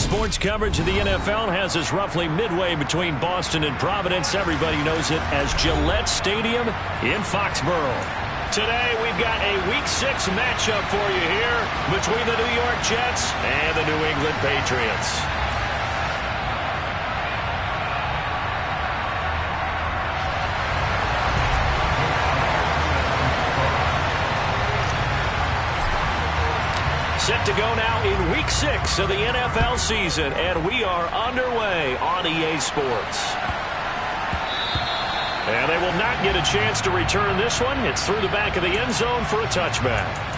Sports coverage of the NFL has us roughly midway between Boston and Providence. Everybody knows it as Gillette Stadium in Foxborough. Today, we've got a Week 6 matchup for you here between the New York Jets and the New England Patriots. Set to go now in Week 6 of the NFL season, and we are underway on EA Sports. And they will not get a chance to return this one. It's through the back of the end zone for a touchback.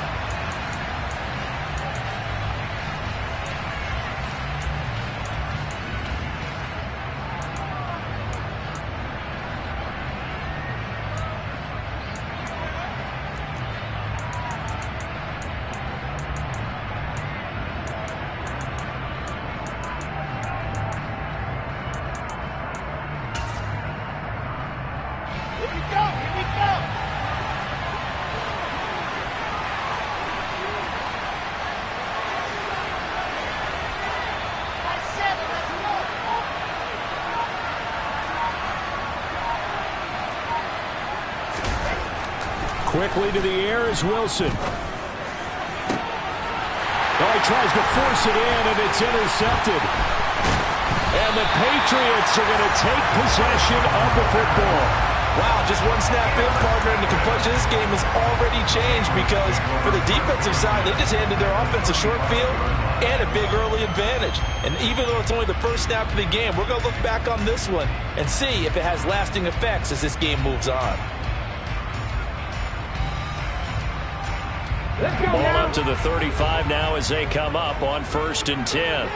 Quickly to the air is Wilson. Oh, he tries to force it in, and it's intercepted. And the Patriots are going to take possession of the football. Wow, just one snap in, partner, and the complexion of this game has already changed because for the defensive side, they just handed their offense a short field and a big early advantage. And even though it's only the first snap of the game, we're going to look back on this one and see if it has lasting effects as this game moves on. Ball up to the 35 now as they come up on 1st and 10.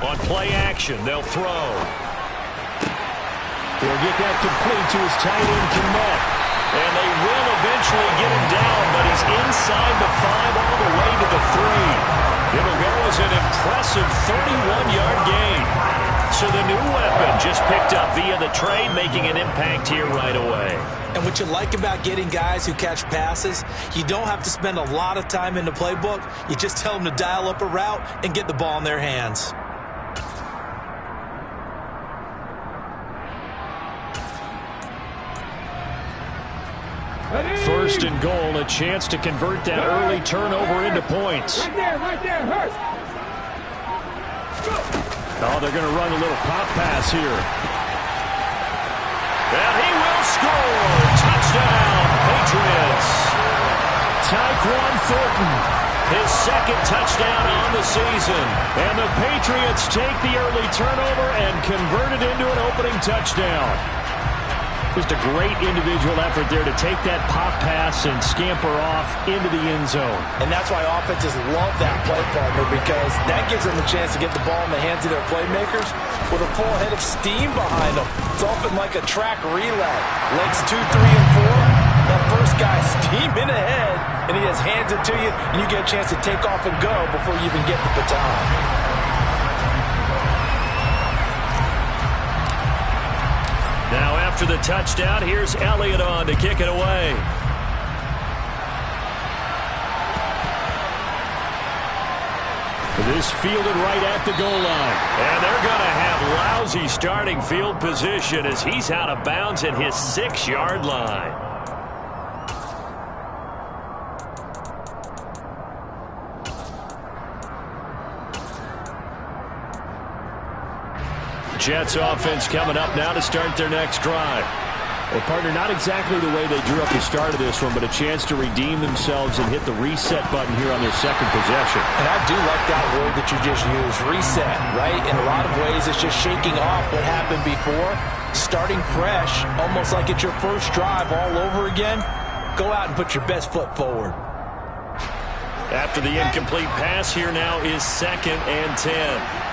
On play action, they'll throw. He'll get that complete to his tight end, Kmet. And they will eventually get him down, but he's inside the 5 all the way to the 3. It'll go as an impressive 31-yard gain. So the new weapon just picked up via the trade, making an impact here right away. And what you like about getting guys who catch passes, you don't have to spend a lot of time in the playbook. You just tell them to dial up a route and get the ball in their hands. First and goal, a chance to convert that early turnover into points. Right there, Hurst. Oh, they're going to run a little pop pass here. And he will score. Touchdown, Patriots. Tyquan Thornton, his second touchdown on the season. And the Patriots take the early turnover and convert it into an opening touchdown. Just a great individual effort there to take that pop pass and scamper off into the end zone. And that's why offenses love that play, partner, because that gives them a chance to get the ball in the hands of their playmakers with a full head of steam behind them. It's often like a track relay. Legs 2, 3, and 4. That first guy steaming ahead, and he just hands it to you, and you get a chance to take off and go before you even get the baton. Now after the touchdown, here's Elliott on to kick it away. This fielded right at the goal line. And they're going to have lousy starting field position as he's out of bounds at his 6-yard line. Jets offense coming up now to start their next drive. Well, partner, not exactly the way they drew up the start of this one, but a chance to redeem themselves and hit the reset button here on their second possession. And I do like that word that you just used, reset, right? In a lot of ways, it's just shaking off what happened before, starting fresh, almost like it's your first drive all over again. Go out and put your best foot forward. After the incomplete pass, here now is 2nd and 10.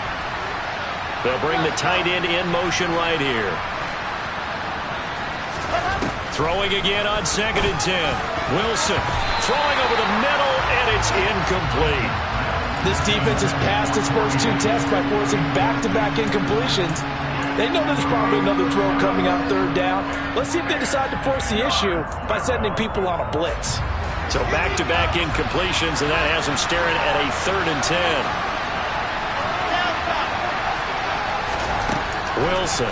They'll bring the tight end in motion right here. Throwing again on 2nd and 10. Wilson throwing over the middle, and it's incomplete. This defense has passed its first 2 tests by forcing back-to-back incompletions. They know there's probably another throw coming out 3rd down. Let's see if they decide to force the issue by sending people on a blitz. So back-to-back incompletions, and that has him staring at a 3rd and 10. Wilson.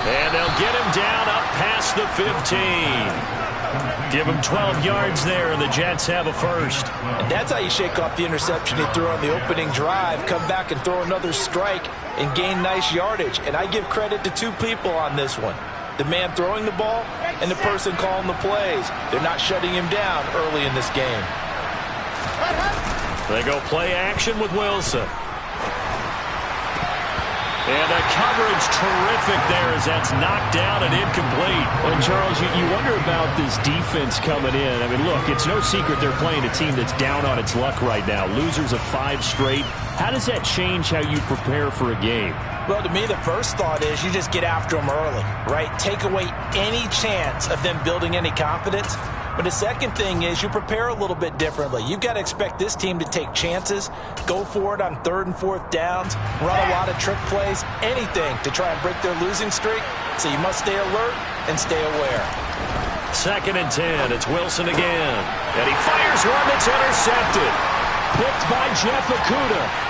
And they'll get him down up past the 15. Give him 12 yards there, and the Jets have a first. And that's how you shake off the interception he threw on the opening drive, come back and throw another strike and gain nice yardage. And I give credit to two people on this one. The man throwing the ball and the person calling the plays. They're not shutting him down early in this game. They go play action with Wilson. And the coverage terrific there as that's knocked down and incomplete. And Charles, you wonder about this defense coming in. I mean, look, it's no secret they're playing a team that's down on its luck right now. Losers of 5 straight. How does that change how you prepare for a game? Well, to me, the first thought is you just get after them early, right? Take away any chance of them building any confidence. But the second thing is you prepare a little bit differently. You've got to expect this team to take chances, go for it on 3rd and 4th downs, run a lot of trick plays, anything to try and break their losing streak. So you must stay alert and stay aware. 2nd and 10. It's Wilson again. And he fires one that's intercepted. Picked by Jeff Okudah.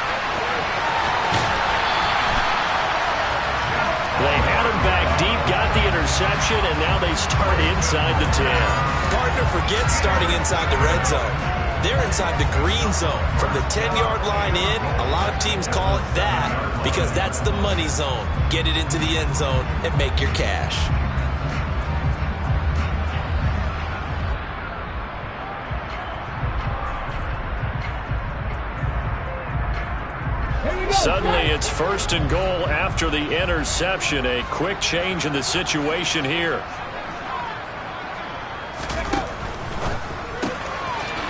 They had him back deep, got the interception, and now they start inside the 10. Partner forgets starting inside the red zone. They're inside the green zone. From the 10-yard line in, a lot of teams call it that because that's the money zone. Get it into the end zone and make your cash. Suddenly it's 1st and goal after the interception. A quick change in the situation here.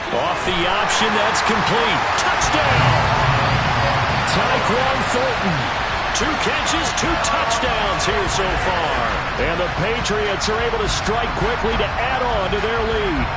Off the option, that's complete. Touchdown! Tyquan Thornton. 2 catches, 2 touchdowns here so far. And the Patriots are able to strike quickly to add on to their lead.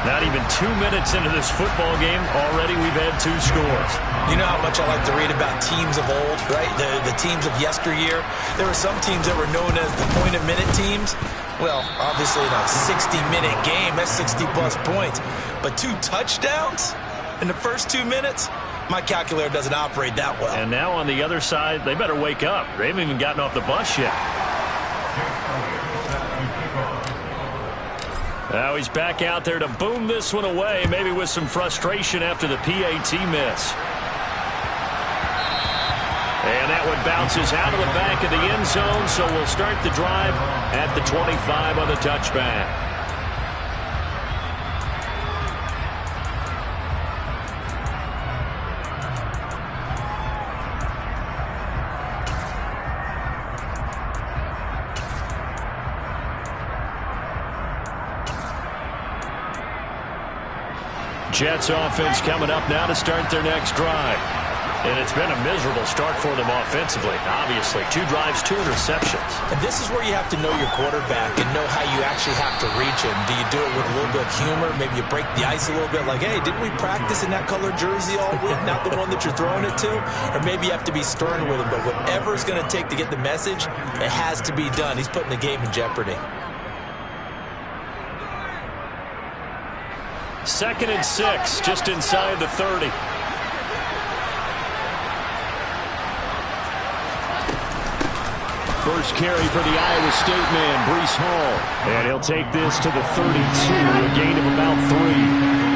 Not even 2 minutes into this football game, already we've had 2 scores. You know how much I like to read about teams of old, right? The teams of yesteryear. There were some teams that were known as the point-a-minute teams. Well, obviously in a 60-minute game, that's 60-plus points. But 2 touchdowns in the first 2 minutes? My calculator doesn't operate that well. And now on the other side, they better wake up. They haven't even gotten off the bus yet. Now he's back out there to boom this one away, maybe with some frustration after the PAT miss. And that one bounces out of the back of the end zone, so we'll start the drive at the 25 on the touchback. Jets offense coming up now to start their next drive. And it's been a miserable start for them offensively. Obviously, 2 drives, 2 interceptions. And this is where you have to know your quarterback and know how you actually have to reach him. Do you do it with a little bit of humor? Maybe you break the ice a little bit like, hey, didn't we practice in that color jersey all week? Not the one that you're throwing it to? Or maybe you have to be stern with him. But whatever it's going to take to get the message, it has to be done. He's putting the game in jeopardy. 2nd and 6, just inside the 30. First carry for the Iowa State man, Breece Hall. And he'll take this to the 32, a gain of about 3.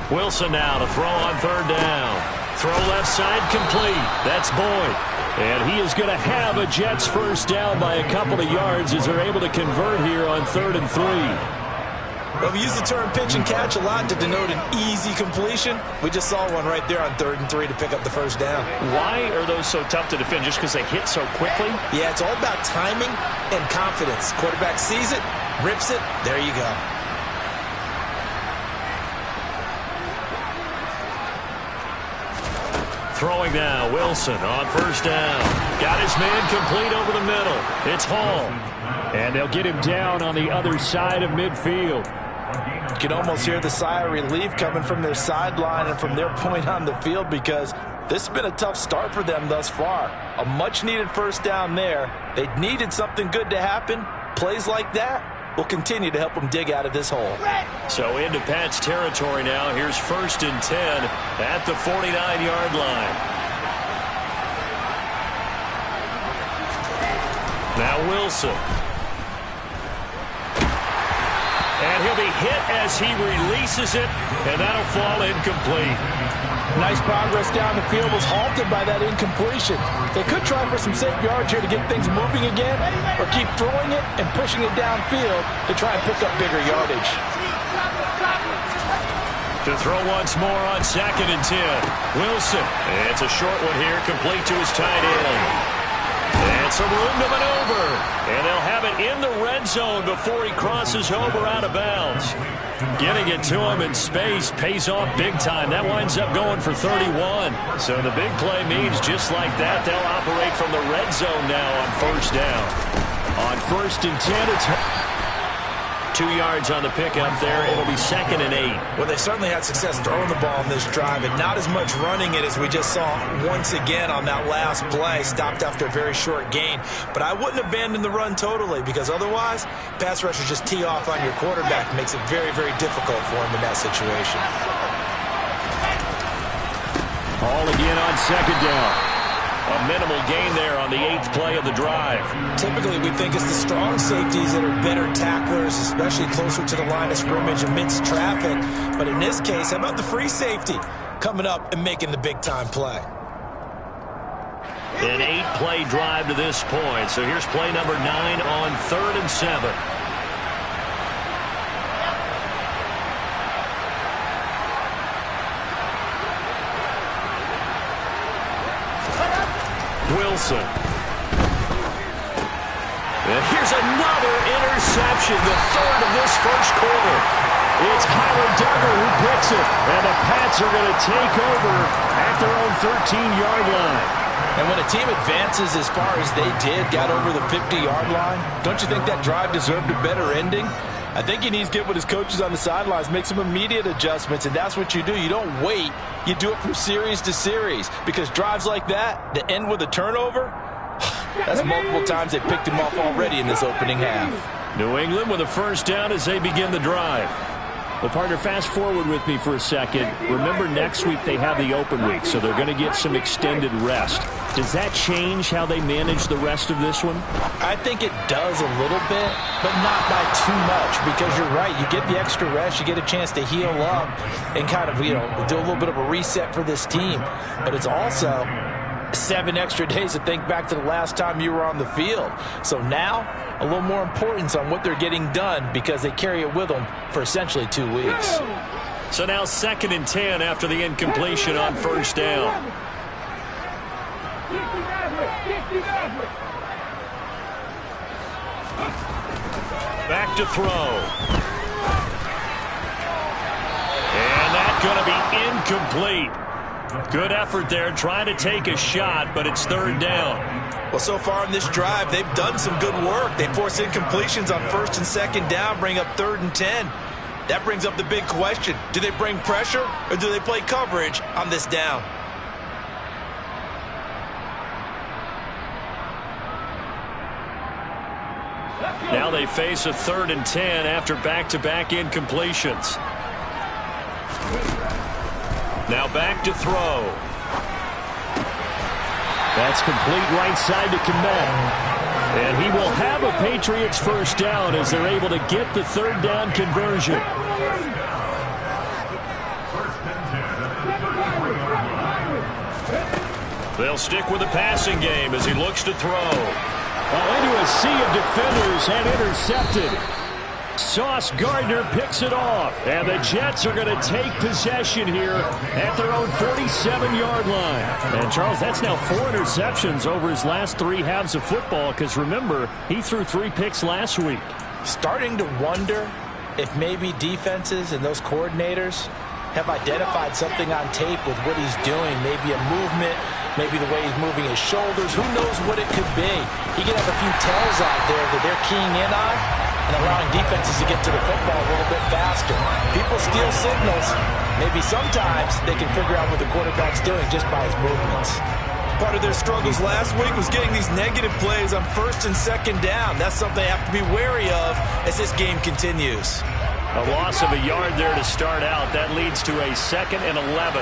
Wilson now to throw on 3rd down. Throw left side complete. That's Boyd. And he is going to have a Jets first down by a couple of yards as they're able to convert here on 3rd and 3. Well, we use the term pitch and catch a lot to denote an easy completion. We just saw one right there on 3rd and 3 to pick up the first down. Why are those so tough to defend? Just because they hit so quickly? Yeah, it's all about timing and confidence. Quarterback sees it, rips it, there you go. Throwing now, Wilson on 1st down. Got his man complete over the middle. It's Hall. And they'll get him down on the other side of midfield. You can almost hear the sigh of relief coming from their sideline and from their point on the field, because this has been a tough start for them thus far. A much-needed first down there. They needed something good to happen. Plays like that will continue to help them dig out of this hole. So into Pat's territory now. Here's 1st and 10 at the 49-yard line. Now Wilson. And he'll be hit as he releases it, and that'll fall incomplete. Nice progress down the field, was halted by that incompletion. They could try for some safe yards here to get things moving again, or keep throwing it and pushing it downfield to try and pick up bigger yardage. To throw once more on 2nd and 10. Wilson. It's a short one here, complete to his tight end. And some room to maneuver. And they'll have it in the red zone before he crosses over out of bounds. Getting it to him in space pays off big time. That winds up going for 31. So the big play means just like that, they'll operate from the red zone now on 1st down. On 1st and 10, it's 2 yards on the pickup there. It'll be 2nd and 8. Well, they certainly had success throwing the ball in this drive, and not as much running it as we just saw once again on that last play. Stopped after a very short gain. But I wouldn't abandon the run totally, because otherwise, pass rushers just tee off on your quarterback. Makes it very, very difficult for him in that situation. All again on 2nd down. A minimal gain there on the 8th play of the drive. Typically, we think it's the strong safeties that are better tacklers, especially closer to the line of scrimmage amidst traffic. But in this case, how about the free safety coming up and making the big-time play? An 8-play drive to this point. So here's play number 9 on 3rd and 7. Wilson. And here's another interception, the 3rd of this 1st quarter. It's Kyler Duggar who picks it, and the Pats are going to take over at their own 13-yard line. And when a team advances as far as they did, got over the 50-yard line, don't you think that drive deserved a better ending? I think he needs to get with his coaches on the sidelines, make some immediate adjustments, and that's what you do. You don't wait. You do it from series to series, because drives like that end with a turnover, that's multiple times they picked him off already in this opening half. New England with a 1st down as they begin the drive. Well, partner, fast forward with me for a second. Remember, next week they have the open week, so they're going to get some extended rest. Does that change how they manage the rest of this one? I think it does a little bit, but not by too much, because you're right. You get the extra rest, you get a chance to heal up and kind of, do a little bit of a reset for this team. But it's also 7 extra days to think back to the last time you were on the field. So now, a little more importance on what they're getting done, because they carry it with them for essentially 2 weeks. So now 2nd and 10 after the incompletion on 1st down. Back to throw. And that's going to be incomplete. Good effort there, trying to take a shot, but it's 3rd down. Well, so far in this drive, they've done some good work. They force incompletions on 1st and 2nd down, bring up 3rd and 10. That brings up the big question. Do they bring pressure, or do they play coverage on this down? Now they face a 3rd and 10 after back-to-back incompletions. Now back to throw. That's complete right side to Kmet. And he will have a Patriots 1st down as they're able to get the 3rd down conversion. They'll stick with the passing game as he looks to throw. Into a sea of defenders and intercepted. Sauce Gardner picks it off, and the Jets are going to take possession here at their own 47-yard line. And, Charles, that's now 4 interceptions over his last 3 halves of football, because, remember, he threw 3 picks last week. Starting to wonder if maybe defenses and those coordinators have identified something on tape with what he's doing, maybe a movement, maybe the way he's moving his shoulders. Who knows what it could be? He could have a few tells out there that they're keying in on. and allowing defenses to get to the football a little bit faster. People steal signals. Maybe sometimes they can figure out what the quarterback's doing just by his movements. Part of their struggles last week was getting these negative plays on first and second down. That's something they have to be wary of as this game continues. A loss of a yard there to start out. That leads to a 2nd and 11.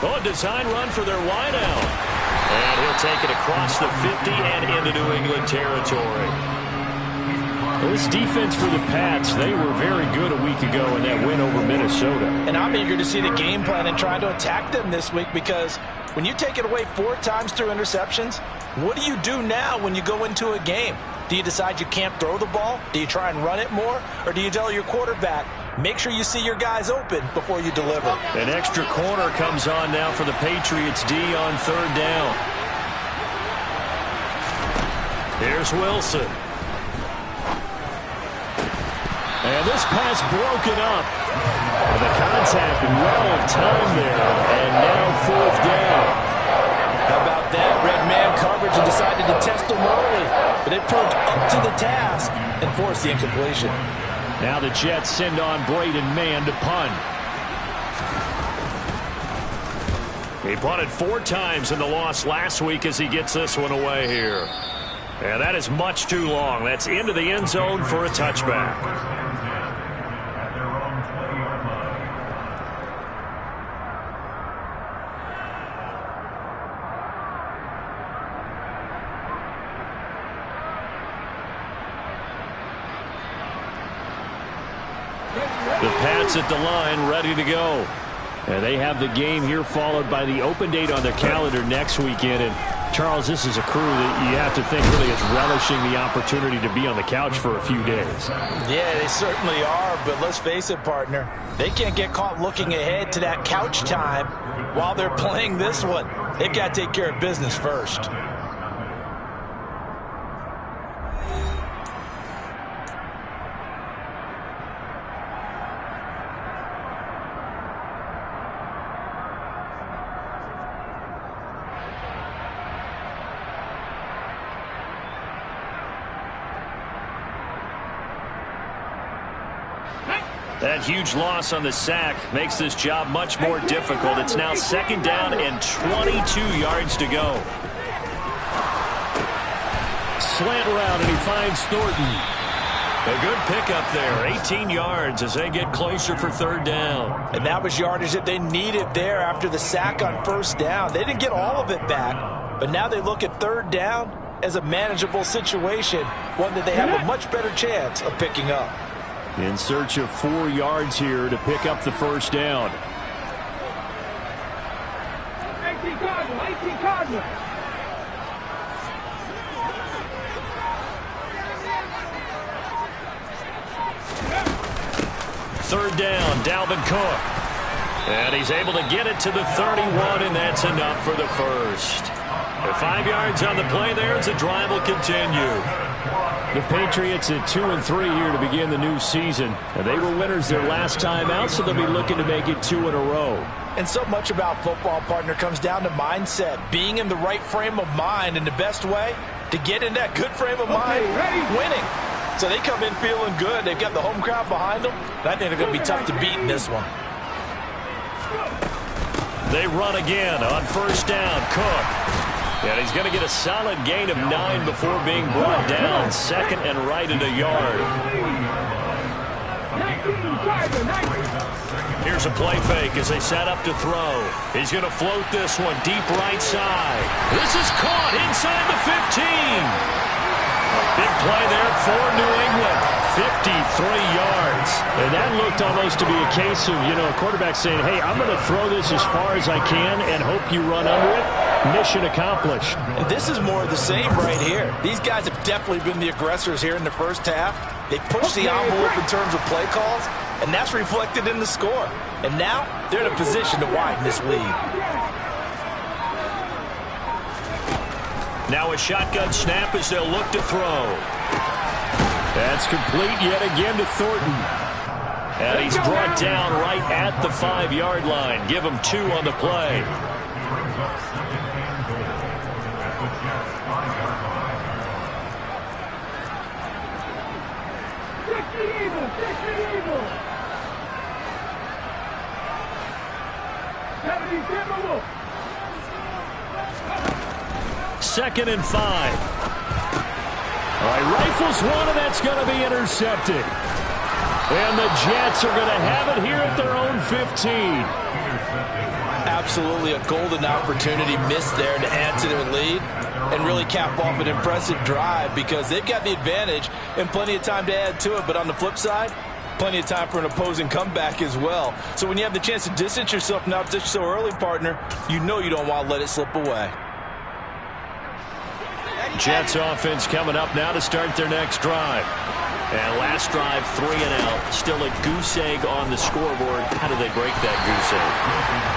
Oh, a design run for their wideout. And he'll take it across the 50 and into New England territory. This defense for the Pats, they were very good a week ago in that win over Minnesota. And I'm eager to see the game plan and try to attack them this week, because when you take it away 4 times through interceptions, what do you do now when you go into a game? Do you decide you can't throw the ball? Do you try and run it more? Or do you tell your quarterback, make sure you see your guys open before you deliver? An extra corner comes on now for the Patriots D on 3rd down. Here's Wilson. And this pass broken up. The contact well timed there. And now 4th down. How about that? Red man coverage and decided to test him early. But it proved up to the task and forced the incompletion. Now the Jets send on Braden Mann to punt. He punted 4 times in the loss last week as he gets this one away here. And that is much too long. That's into the end zone for a touchback. The Pats at the line, ready to go. And they have the game here followed by the open date on their calendar next weekend. And, Charles, this is a crew that you have to think really is relishing the opportunity to be on the couch for a few days. Yeah, they certainly are, but let's face it, partner. They can't get caught looking ahead to that couch time while they're playing this one. They've got to take care of business first. That huge loss on the sack makes this job much more difficult. It's now 2nd down and 22 yards to go. Slant route, and he finds Thornton. A good pickup there, 18 yards as they get closer for 3rd down. And that was yardage that they needed there after the sack on 1st down. They didn't get all of it back, but now they look at 3rd down as a manageable situation, one that they have a much better chance of picking up. In search of 4 yards here to pick up the 1st down. 18 Cardinals. 3rd down, Dalvin Cook. And he's able to get it to the 31, and that's enough for the 1st. 5 yards on the play there as the drive will continue. The Patriots at 2-3 here to begin the new season. And they were winners their last time out, so they'll be looking to make it 2 in a row. And so much about football, partner, comes down to mindset. Being in the right frame of mind, and the best way to get in that good frame of mind, winning. So they come in feeling good. They've got the home crowd behind them. And I think they're going to be tough to beat in this one. They run again on 1st down. Cook. And he's going to get a solid gain of 9 before being brought down. 2nd and right at a yard. Here's a play fake as they set up to throw. He's going to float this one deep right side. This is caught inside the 15. Big play there for New England. 53 yards. And that looked almost to be a case of, a quarterback saying, hey, I'm going to throw this as far as I can and hope you run under it. Mission accomplished. And this is more of the same right here. These guys have definitely been the aggressors here in the first half. They pushed the envelope in terms of play calls, and that's reflected in the score. And now they're in a position to widen this lead. Now a shotgun snap as they'll look to throw. That's complete yet again to Thornton. And he's brought down right at the 5-yard line. Give him 2 on the play. Second and 5. All right, rifles one, and that's going to be intercepted. And the Jets are going to have it here at their own 15. Absolutely a golden opportunity missed there to add to their lead and really cap off an impressive drive because they've got the advantage and plenty of time to add to it. But on the flip side, plenty of time for an opposing comeback as well. So when you have the chance to distance yourself from the opposition so early, partner, you know you don't want to let it slip away. Jets offense coming up now to start their next drive. And last drive, 3 and out. Still a goose egg on the scoreboard. How do they break that goose egg?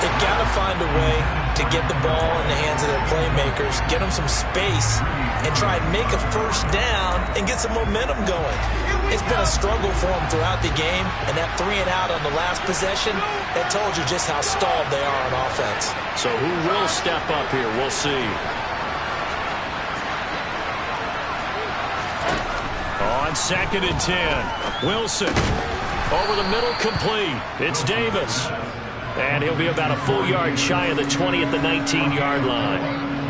They've got to find a way to get the ball in the hands of their playmakers, get them some space, and try and make a first down and get some momentum going. It's been a struggle for them throughout the game, and that 3 and out on the last possession, that told you just how stalled they are on offense. So who will step up here? We'll see. On 2nd and 10, Wilson over the middle, complete. It's Davis. And he'll be about a full yard shy of the 20 at the 19-yard line.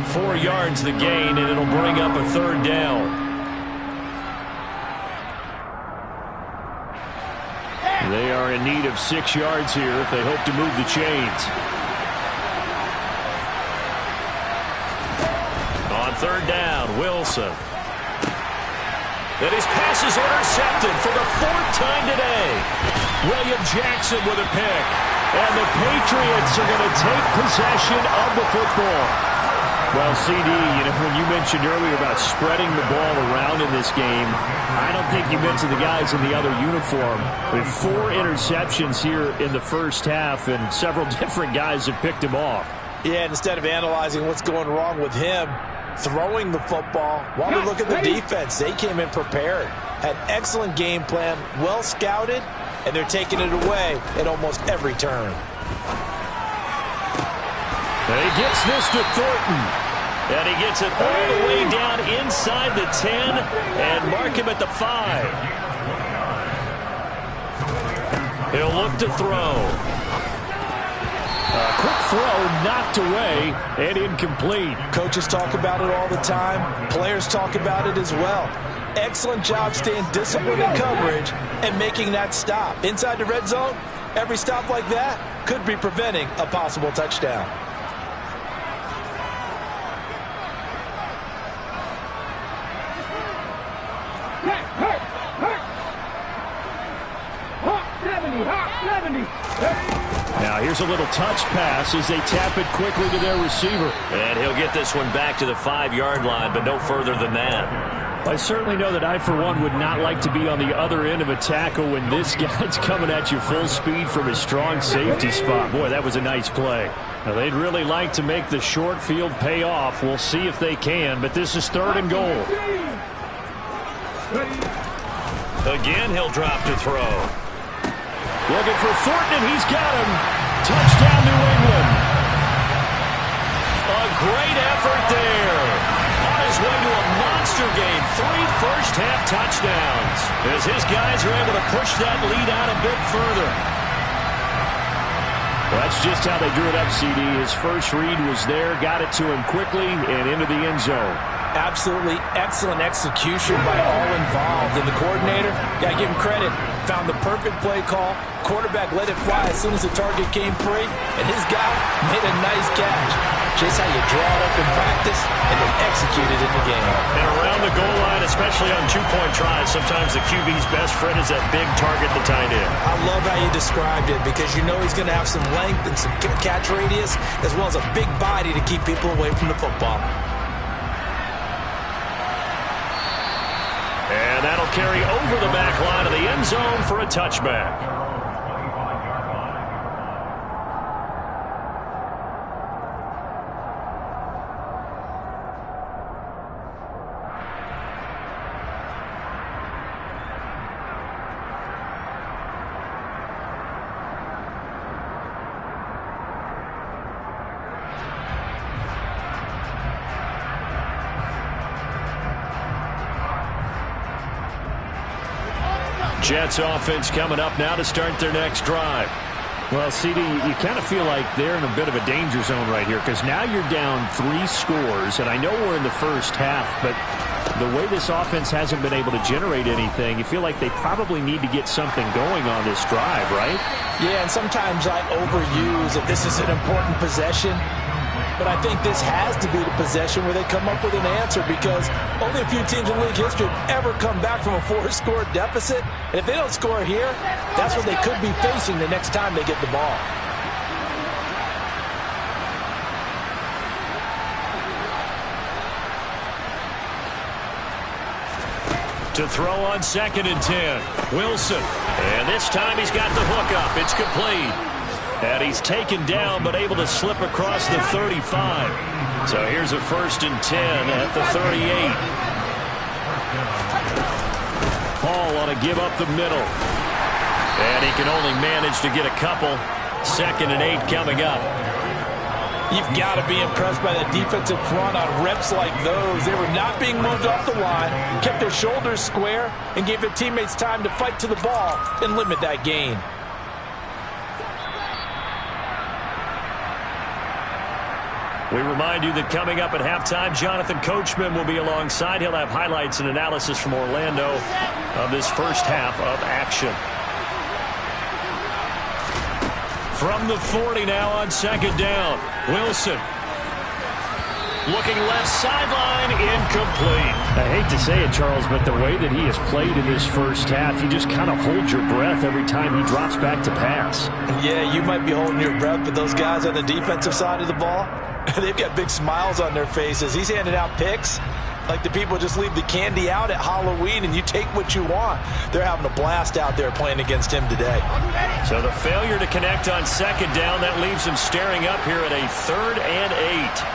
4 yards the gain, and it'll bring up a 3rd down. They are in need of 6 yards here if they hope to move the chains. On 3rd down, Wilson. And his pass is intercepted for the 4th time today. William Jackson with a pick. And the Patriots are going to take possession of the football. Well, CD, when you mentioned earlier about spreading the ball around in this game, I don't think you mentioned the guys in the other uniform. With 4 interceptions here in the first half, and several different guys have picked him off. Yeah, instead of analyzing what's going wrong with him, throwing the football, while we look at the defense, they came in prepared, had excellent game plan, well scouted, and they're taking it away at almost every turn. And he gets this to Thornton. And he gets it all the way down inside the 10 and mark him at the 5. He'll look to throw. A quick throw knocked away and incomplete. Coaches talk about it all the time. Players talk about it as well. Excellent job staying disciplined in coverage and making that stop. Inside the red zone, every stop like that could be preventing a possible touchdown. Now here's a little touch pass as they tap it quickly to their receiver. And he'll get this one back to the 5-yard line, but no further than that. I certainly know that I, for one, would not like to be on the other end of a tackle when this guy's coming at you full speed from his strong safety spot. Boy, that was a nice play. Now, they'd really like to make the short field pay off. We'll see if they can, but this is 3rd and goal. Again, he'll drop to throw. Looking for Thornton, and he's got him. Touchdown, New England. A great effort there. On his way to a monster game. 3 first-half touchdowns. As his guys are able to push that lead out a bit further. Well, that's just how they drew it up, CD. His first read was there, got it to him quickly, and into the end zone. Absolutely excellent execution by all involved. And the coordinator, got to give him credit, found the perfect play call. Quarterback let it fly as soon as the target came free, and his guy made a nice catch. Just how you draw it up in practice and then execute it in the game. And around the goal line, especially on 2-point tries, sometimes the QB's best friend is that big target, the tight end. I love how you described it because you know he's going to have some length and some catch radius as well as a big body to keep people away from the football. And that'll carry over the back line of the end zone for a touchback. Jets offense coming up now to start their next drive. Well, CD, you kind of feel like they're in a bit of a danger zone right here because now you're down 3 scores, and I know we're in the first half, but the way this offense hasn't been able to generate anything, you feel like they probably need to get something going on this drive, right? Yeah, and sometimes I overuse that this is an important possession, but I think this has to be the possession where they come up with an answer because only a few teams in league history have ever come back from a 4-score deficit. And if they don't score here, that's what they could be facing the next time they get the ball. To throw on 2nd and 10. Wilson. And this time he's got the hook up. It's complete. And he's taken down but able to slip across the 35. So here's a 1st and 10 at the 38. Hall ought to give up the middle. And he can only manage to get a couple. 2nd and 8 coming up. You've got to be impressed by the defensive front on reps like those. They were not being moved off the line, kept their shoulders square, and gave their teammates time to fight to the ball and limit that gain. We remind you that coming up at halftime, Jonathan Coachman will be alongside. He'll have highlights and analysis from Orlando of this first half of action. From the 40 now on 2nd down. Wilson. Looking left sideline, incomplete. I hate to say it, Charles, but the way that he has played in this first half, you just kind of hold your breath every time he drops back to pass. Yeah, you might be holding your breath, but those guys on the defensive side of the ball, they've got big smiles on their faces. He's handing out picks like the people just leave the candy out at Halloween and you take what you want. They're having a blast out there playing against him today. So the failure to connect on 2nd down, that leaves him staring up here at a 3rd and 8.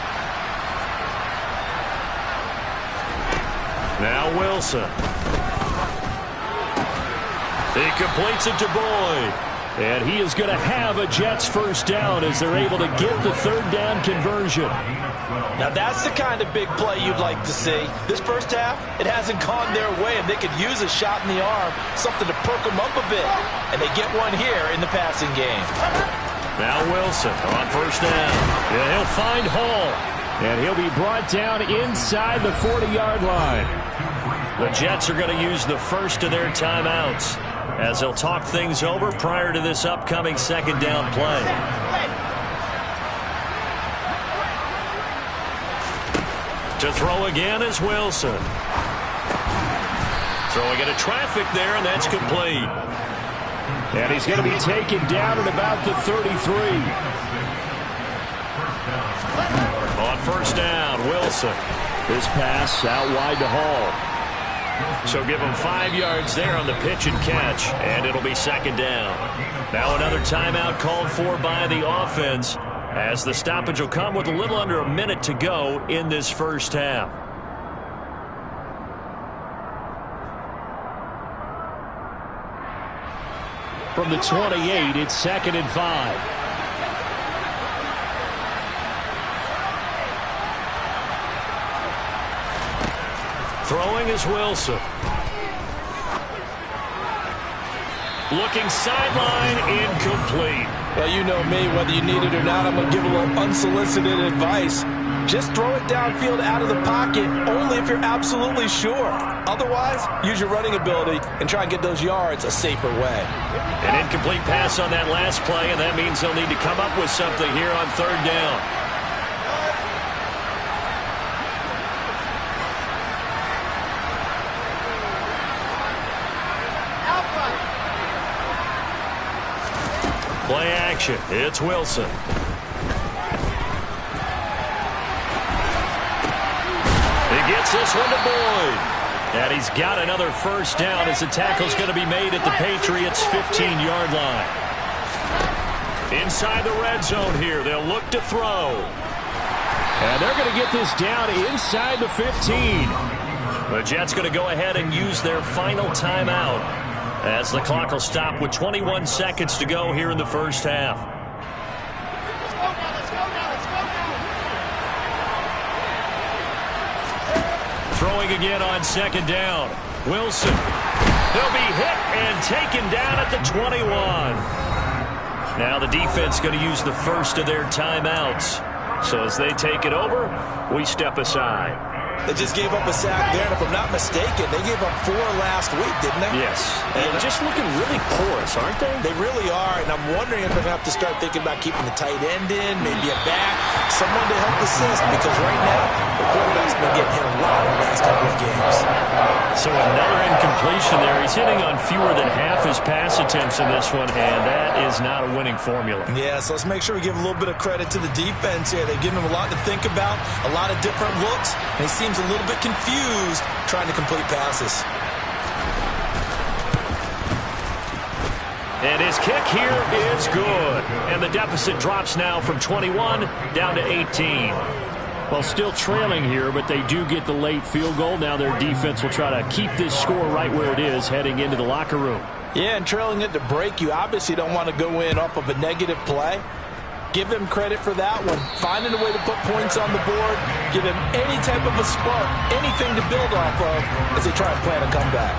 Now Wilson. He completes it to Boyd. And he is going to have a Jets first down as they're able to get the 3rd down conversion. Now that's the kind of big play you'd like to see. This first half, it hasn't gone their way, and they could use a shot in the arm, something to perk them up a bit. And they get one here in the passing game. Now Wilson on 1st down. And he'll find Hall. And he'll be brought down inside the 40-yard line. The Jets are going to use the first of their timeouts as they'll talk things over prior to this upcoming 2nd down play. To throw again is Wilson. Throwing into traffic there, and that's complete. And he's going to be taken down at about the 33. On 1st down, Wilson. This pass out wide to Hall. So give him 5 yards there on the pitch and catch, and it'll be 2nd down. Now another timeout called for by the offense as the stoppage will come with a little under a minute to go in this first half. From the 28, it's 2nd and 5. Throwing is Wilson. Looking sideline, incomplete. Well, you know me, whether you need it or not, I'm going to give a little unsolicited advice. Just throw it downfield out of the pocket only if you're absolutely sure. Otherwise, use your running ability and try and get those yards a safer way. An incomplete pass on that last play, and that means they'll need to come up with something here on 3rd down. Play action. It's Wilson. He gets this one to Boyd. And he's got another first down as the tackle's going to be made at the Patriots' 15-yard line. Inside the red zone here. They'll look to throw. And they're going to get this down inside the 15. The Jets going to go ahead and use their final timeout as the clock will stop with 21 seconds to go here in the first half. Throwing again on 2nd down. Wilson. He'll be hit and taken down at the 21. Now the defense going to use the first of their timeouts. So as they take it over, we step aside. They just gave up a sack there, and if I'm not mistaken, they gave up 4 last week, didn't they? Yes. And just looking really porous, aren't they? They really are, and I'm wondering if they're going to have to start thinking about keeping the tight end in, maybe a back, someone to help assist, because right now, the quarterback's been getting hit a lot in the last couple of games. So another incompletion there. He's hitting on fewer than half his pass attempts in this one, and that is not a winning formula. Yeah, so let's make sure we give a little bit of credit to the defense here. They've given him a lot to think about, a lot of different looks, and he seems a little bit confused trying to complete passes. And his kick here is good. And the deficit drops now from 21 down to 18. Well, still trailing here, but they do get the late field goal. Now their defense will try to keep this score right where it is heading into the locker room. Yeah, and trailing it to break, you obviously don't want to go in off of a negative play. Give them credit for that one. Finding a way to put points on the board. Give them any type of a spark, anything to build off of as they try and plan a comeback.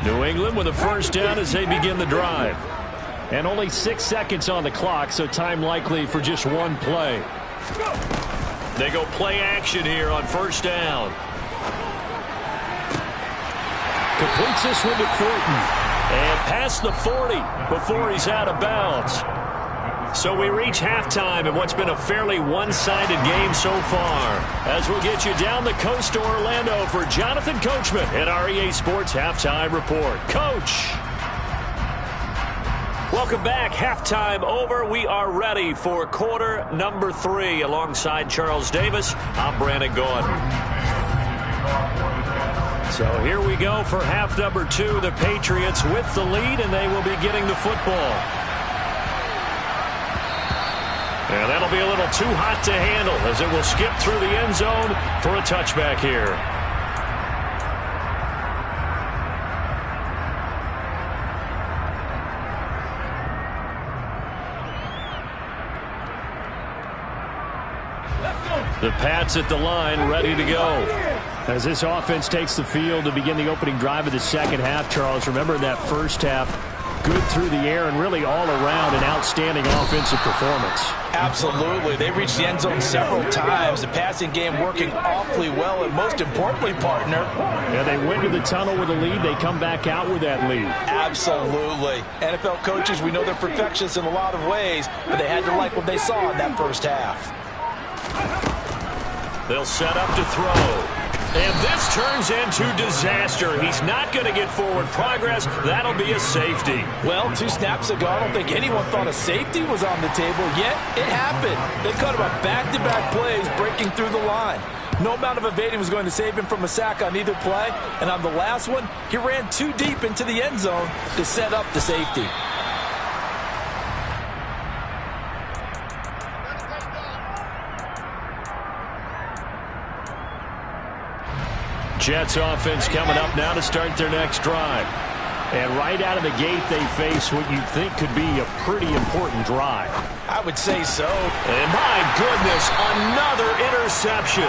New England with a first down as they begin the drive. And only 6 seconds on the clock, so time likely for just one play. They go play action here on first down. Completes this one to Thornton. And past the 40 before he's out of bounds. So we reach halftime in what's been a fairly one-sided game so far. As we'll get you down the coast to Orlando for Jonathan Coachman at our EA Sports Halftime Report. Coach! Welcome back. Halftime over. We are ready for quarter number 3. Alongside Charles Davis, I'm Brandon Gordon. So here we go for half number 2. The Patriots with the lead, and they will be getting the football. And that'll be a little too hot to handle as it will skip through the end zone for a touchback here. The Pats at the line, ready to go. As this offense takes the field to begin the opening drive of the second half, Charles, remember in that first half, good through the air and really all around an outstanding offensive performance. Absolutely. They reached the end zone several times. The passing game working awfully well, and most importantly, partner. Yeah, they went to the tunnel with a lead. They come back out with that lead. Absolutely. NFL coaches, we know they're perfectionists in a lot of ways, but they had to like what they saw in that first half. They'll set up to throw. And this turns into disaster. He's not going to get forward progress. That'll be a safety. Well, 2 snaps ago, I don't think anyone thought a safety was on the table, yet it happened. They cut him up back-to-back plays, breaking through the line. No amount of evading was going to save him from a sack on either play. And on the last one, he ran too deep into the end zone to set up the safety. Jets offense coming up now to start their next drive. And right out of the gate, they face what you think could be a pretty important drive. I would say so. And my goodness, another interception.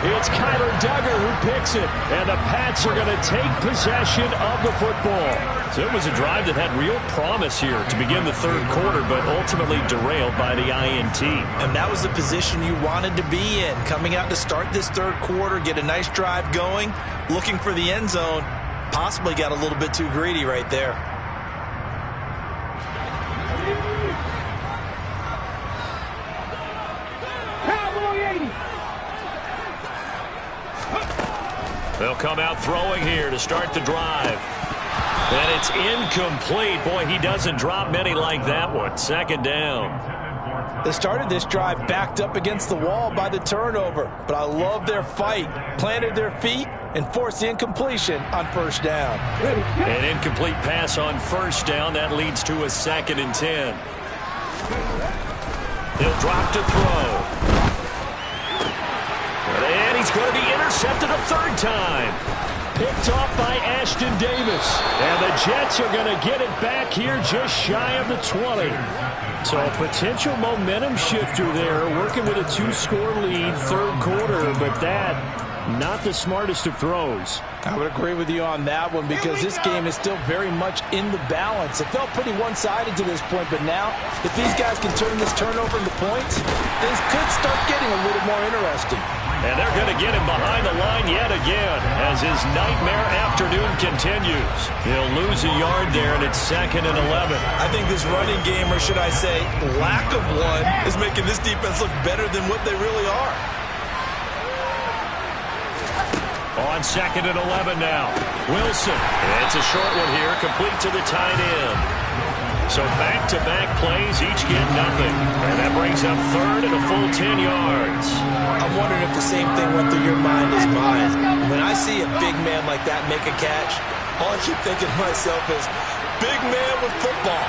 It's Kyler Duggar who picks it. And the Pats are going to take possession of the football. So it was a drive that had real promise here to begin the third quarter, but ultimately derailed by the INT. And that was the position you wanted to be in. Coming out to start this third quarter, get a nice drive going, looking for the end zone. Possibly got a little bit too greedy right there. They'll come out throwing here to start the drive. And it's incomplete. Boy, he doesn't drop many like that one. Second down. They started this drive backed up against the wall by the turnover, but I love their fight. Planted their feet and forced the incompletion on first down. An incomplete pass on first down. That leads to a 2nd and 10. He'll drop to throw. And he's going to be intercepted a third time. Picked off by Ashton Davis. And the Jets are going to get it back here just shy of the 20. So a potential momentum shifter there, working with a 2-score lead, third quarter, but that, not the smartest of throws. I would agree with you on that one because this game is still very much in the balance. It felt pretty one-sided to this point, but now, if these guys can turn this turnover into points, things could start getting a little more interesting. And they're going to get him behind the line yet again as his nightmare afternoon continues. He'll lose a yard there, and it's 2nd and 11. I think this running game, or should I say lack of one, is making this defense look better than what they really are. On 2nd and 11 now. Wilson. It's a short one here, complete to the tight end. So back-to-back plays, each get nothing. And that brings up 3rd and a full 10 yards. I'm wondering if the same thing went through your mind as mine. When I see a big man like that make a catch, all I keep thinking to myself is, big man with football.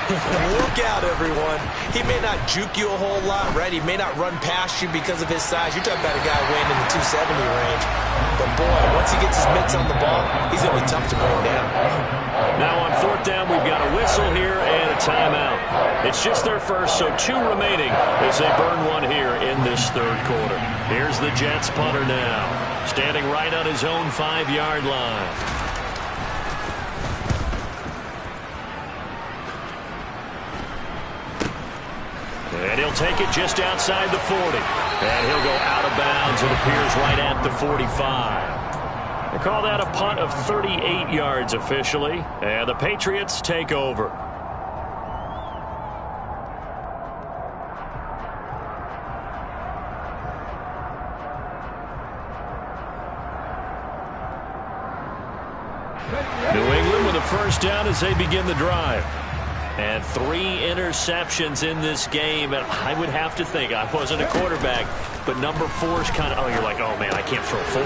Look out, everyone. He may not juke you a whole lot, right? He may not run past you because of his size. You're talking about a guy weighing in the 270 range. But, boy, once he gets his mitts on the ball, he's going to be tough to bring down. Now on 4th down, we've got a whistle here and a timeout. It's just their first, so 2 remaining as they burn one here in this third quarter. Here's the Jets punter now, standing right on his own 5-yard line. And he'll take it just outside the 40. And he'll go out of bounds. It appears right at the 45. They call that a punt of 38 yards officially. And the Patriots take over. New England with a first down as they begin the drive. And 3 interceptions in this game. And I would have to think, I wasn't a quarterback, but number 4 is kind of, oh, you're like, oh, man, I can't throw 4.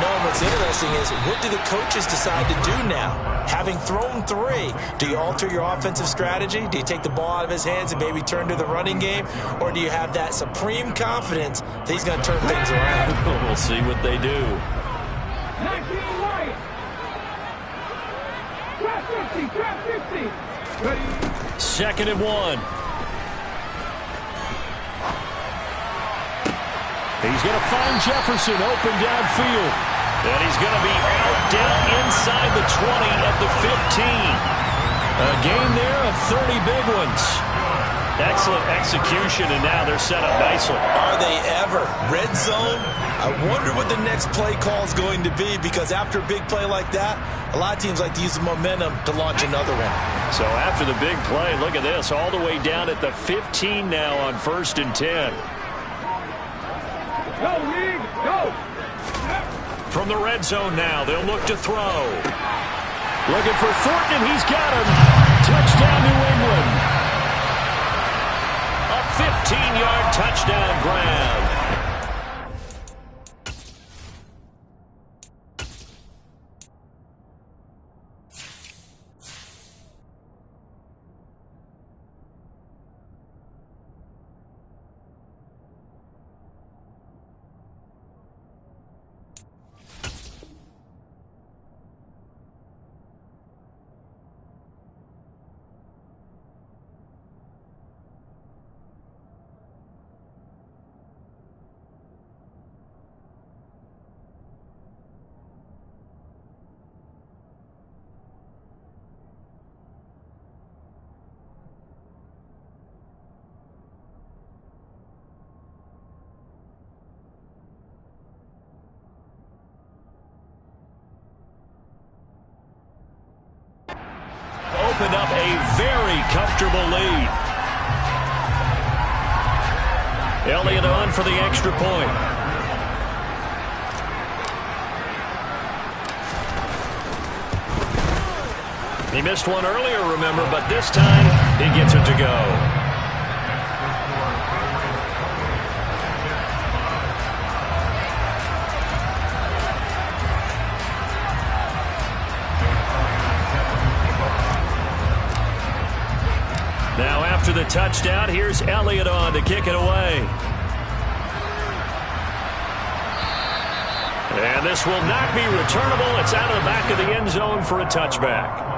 No, what's interesting is, what do the coaches decide to do now? Having thrown 3, do you alter your offensive strategy? Do you take the ball out of his hands and maybe turn to the running game? Or do you have that supreme confidence that he's going to turn things around? We'll see what they do. 19 right. Trap 50, trap 50. Ready. 2nd and 1. He's going to find Jefferson open downfield. And he's going to be out down inside the 20 at the 15. A game there of 30 big ones. Excellent execution, and now they're set up nicely. Are they ever? Red zone? I wonder what the next play call is going to be, because after a big play like that, a lot of teams like to use the momentum to launch another one. So after the big play, look at this, all the way down at the 15 now on 1st and 10. Go, League, go. From the red zone now, they'll look to throw. Looking for Thornton, and he's got him. Touchdown, New England. A 15-yard touchdown grab. Opened up a very comfortable lead. Elliott on for the extra point. He missed one earlier, remember, but this time he gets it to go. Now after the touchdown, here's Elliott on to kick it away. And this will not be returnable. It's out of the back of the end zone for a touchback.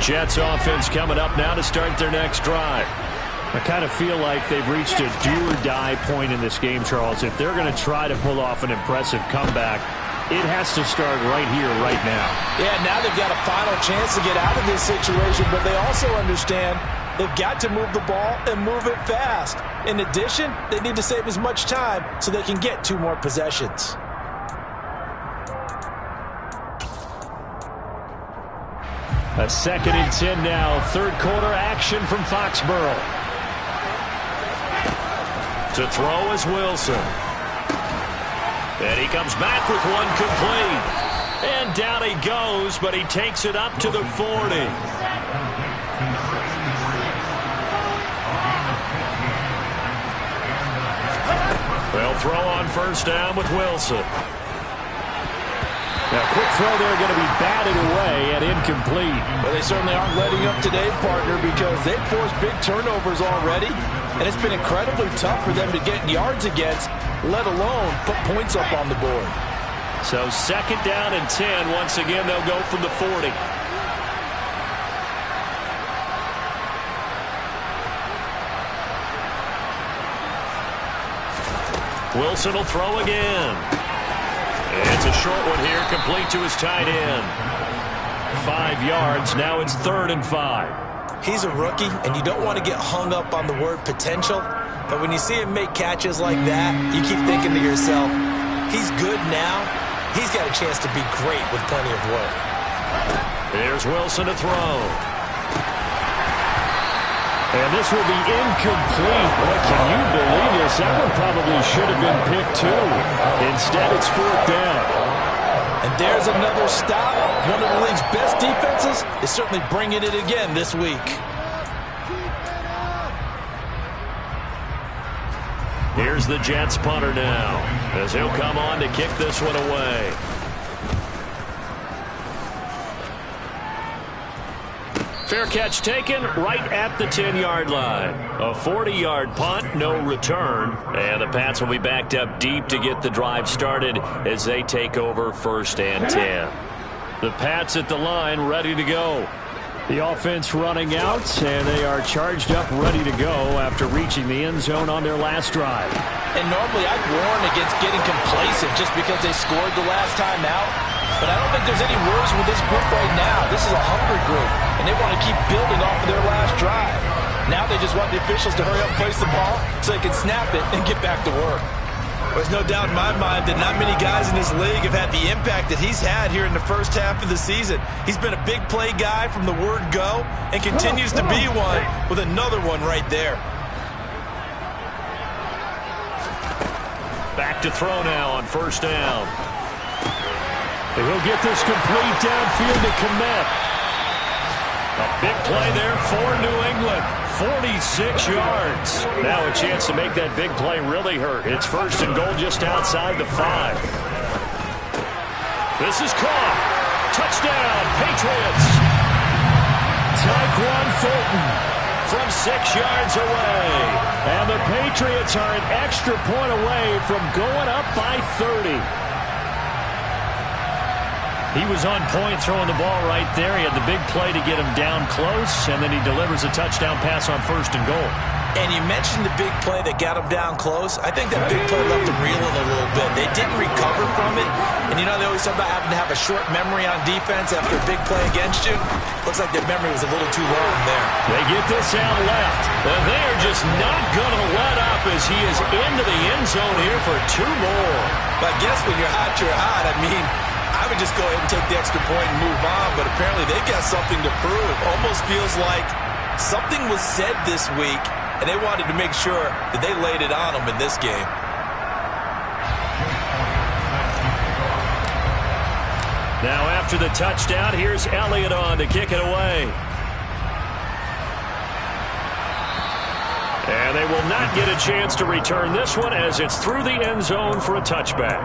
Jets offense coming up now to start their next drive. I kind of feel like they've reached a do-or-die point in this game, Charles. If they're going to try to pull off an impressive comeback, it has to start right here, right now. Yeah, now they've got a final chance to get out of this situation, but they also understand they've got to move the ball and move it fast. In addition, they need to save as much time so they can get 2 more possessions. A 2nd and 10 now. Third quarter action from Foxborough. To throw is Wilson. And he comes back with one complete. And down he goes, but he takes it up to the 40. They'll throw on first down with Wilson. Now, quick throw there, going to be batted away and incomplete. Well, they certainly aren't letting up today, partner, because they've forced big turnovers already, and it's been incredibly tough for them to get yards against, let alone put points up on the board. So 2nd down and 10. Once again, they'll go from the 40. Wilson will throw again. It's a short one here, complete to his tight end. 5 yards, now it's 3rd and 5. He's a rookie, and you don't want to get hung up on the word potential, but when you see him make catches like that, you keep thinking to yourself, he's good now, he's got a chance to be great with plenty of work. Here's Wilson to throw. And this will be incomplete. Boy, can you believe this? That one probably should have been picked too. Instead, it's 4th down. And there's another stop. One of the league's best defenses is certainly bringing it again this week. Here's the Jets punter now, as he'll come on to kick this one away. Fair catch taken right at the 10-yard line. A 40-yard punt, no return. And the Pats will be backed up deep to get the drive started as they take over 1st and 10. The Pats at the line, ready to go. The offense running out, and they are charged up, ready to go after reaching the end zone on their last drive. And normally I'd warn against getting complacent just because they scored the last time out. But I don't think there's any worries with this group right now. This is a hungry group, and they want to keep building off of their last drive. Now they just want the officials to hurry up, place the ball, so they can snap it and get back to work. There's no doubt in my mind that not many guys in this league have had the impact that he's had here in the first half of the season. He's been a big play guy from the word go and continues to be one with another one right there. Back to throw now on 1st down. And he'll get this complete downfield to Kmet. A big play there for New England. 46 yards. Now a chance to make that big play really hurt. It's 1st and goal just outside the 5. This is caught. Touchdown, Patriots. Tyquan Thornton from 6 yards away. And the Patriots are an extra point away from going up by 30. He was on point throwing the ball right there. He had the big play to get him down close, and then he delivers a touchdown pass on 1st and goal. And you mentioned the big play that got him down close. I think that big play left him reeling a little bit. They didn't recover from it. And you know, they always talk about having to have a short memory on defense after a big play against you. Looks like their memory was a little too long there. They get this out left. And they are just not going to let up as he is into the end zone here for 2 more. But I guess when you're hot, you're hot. I mean, I would just go ahead and take the extra point and move on, but apparently they've got something to prove. Almost feels like something was said this week, and they wanted to make sure that they laid it on them in this game. Now after the touchdown, here's Elliott on to kick it away. And they will not get a chance to return this one as it's through the end zone for a touchback.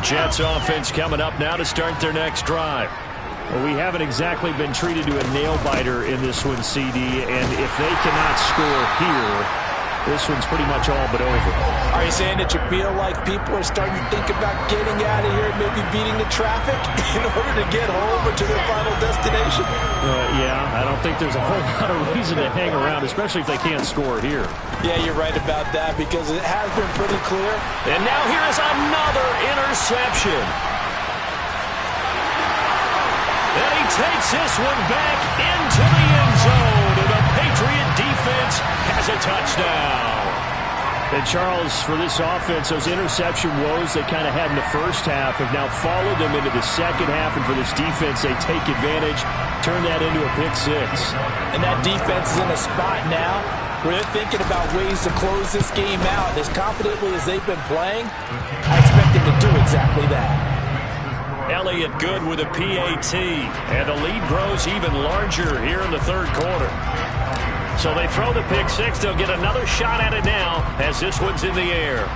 Jets offense coming up now to start their next drive. Well, we haven't exactly been treated to a nail-biter in this one, CD, and if they cannot score here, this one's pretty much all but over. Are you saying that you feel like people are starting to think about getting out of here and maybe beating the traffic in order to get home or to their final destination? Yeah, I don't think there's a whole lot of reason to hang around, especially if they can't score here. Yeah, you're right about that because it has been pretty clear. And now here is another interception. And he takes this one back into the end zone, and the Patriot defense has a touchdown. And Charles, for this offense, those interception woes they kind of had in the first half have now followed them into the second half, and for this defense, they take advantage, turn that into a pick six. And that defense is in a spot now where they're thinking about ways to close this game out. And as confidently as they've been playing, I expect them to do exactly that. Elliott good with a PAT, and the lead grows even larger here in the third quarter. So they throw the pick six. They'll get another shot at it now as this one's in the air.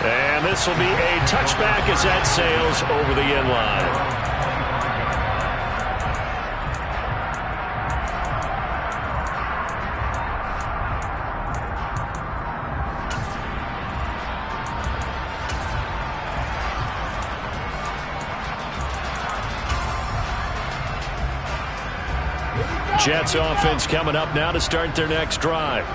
And this will be a touchback as that sails over the end line. Jets offense coming up now to start their next drive.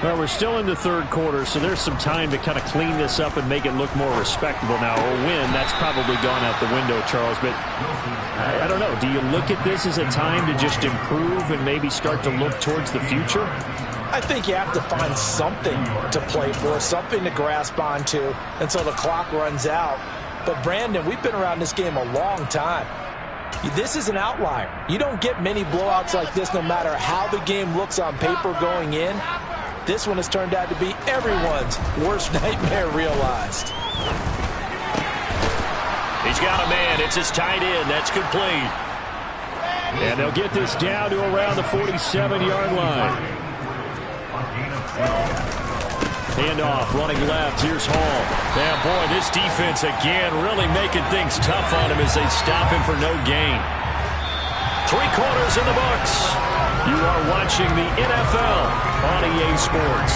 Well, we're still in the third quarter, so there's some time to kind of clean this up and make it look more respectable now. A win, that's probably gone out the window, Charles. But I don't know. Do you look at this as a time to just improve and maybe start to look towards the future? I think you have to find something to play for, something to grasp onto until the clock runs out. But, Brandon, we've been around this game a long time. This is an outlier. You don't get many blowouts like this no matter how the game looks on paper going in. This one has turned out to be everyone's worst nightmare realized. He's got a man. It's his tight end. That's complete. And they'll get this down to around the 47-yard line. Handoff, running left. Here's Hall. Yeah, boy, this defense again really making things tough on him as they stop him for no gain. 3 quarters in the books. You are watching the NFL on EA Sports.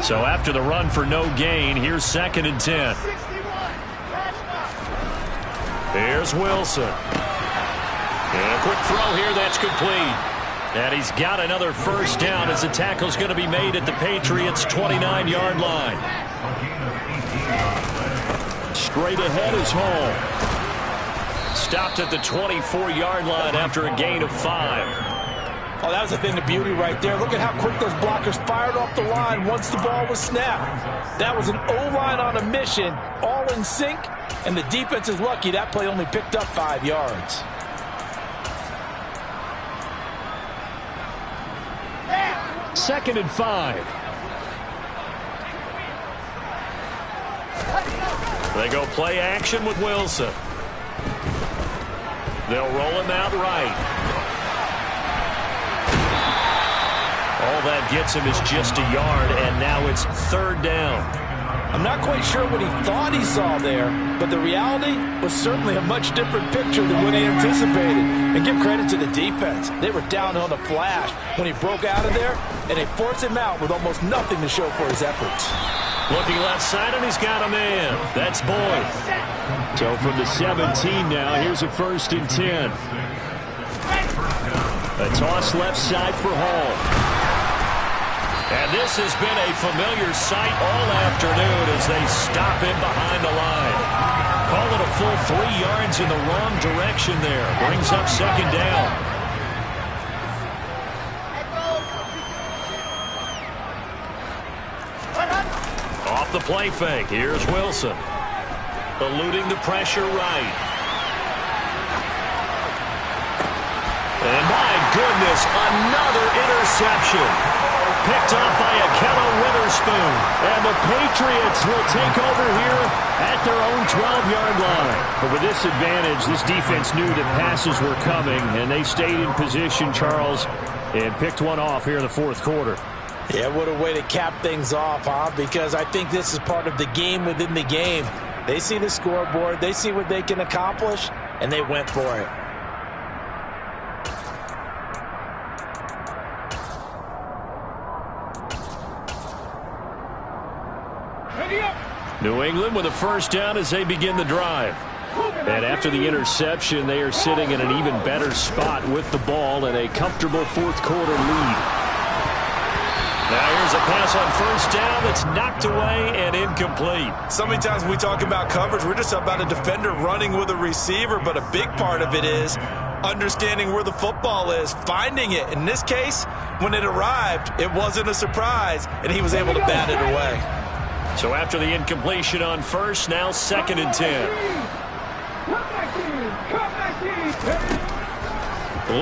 So after the run for no gain, here's 2nd and 10. There's Wilson. And a quick throw here, that's complete. And he's got another first down as the tackle's going to be made at the Patriots' 29-yard line. Straight ahead is Hall. Stopped at the 24-yard line after a gain of 5. Oh, that was a thing of beauty right there. Look at how quick those blockers fired off the line once the ball was snapped. That was an O-line on a mission, all in sync, and the defense is lucky that play only picked up 5 yards. Second and 5. They go play action with Wilson. They'll roll him out right. All that gets him is just a yard, and now it's 3rd down. I'm not quite sure what he thought he saw there, but the reality was certainly a much different picture than what he anticipated. And give credit to the defense. They were down on the flash when he broke out of there, and they forced him out with almost nothing to show for his efforts. Looking left side, and he's got a man. That's Boyd. So from the 17 now, here's a 1st and 10. A toss left side for Hall. And this has been a familiar sight all afternoon as they stop him behind the line. Call it a full 3 yards in the wrong direction there. Brings up second down. Off the play fake. Here's Wilson. Eluding the pressure right. And my goodness, another interception. Picked up by Ahkello Witherspoon. And the Patriots will take over here at their own 12-yard line. But with this advantage, this defense knew that passes were coming, and they stayed in position, Charles, and picked one off here in the fourth quarter. Yeah, what a way to cap things off, huh? Because I think this is part of the game within the game. They see the scoreboard, they see what they can accomplish, and they went for it. New England with a first down as they begin the drive. And after the interception, they are sitting in an even better spot with the ball and a comfortable fourth quarter lead. Now here's a pass on first down that's knocked away and incomplete. So many times when we talk about coverage, we're just about a defender running with a receiver, but a big part of it is understanding where the football is, finding it. In this case, when it arrived, it wasn't a surprise, and he was able to bat it away. So after the incompletion on first, now 2nd and 10.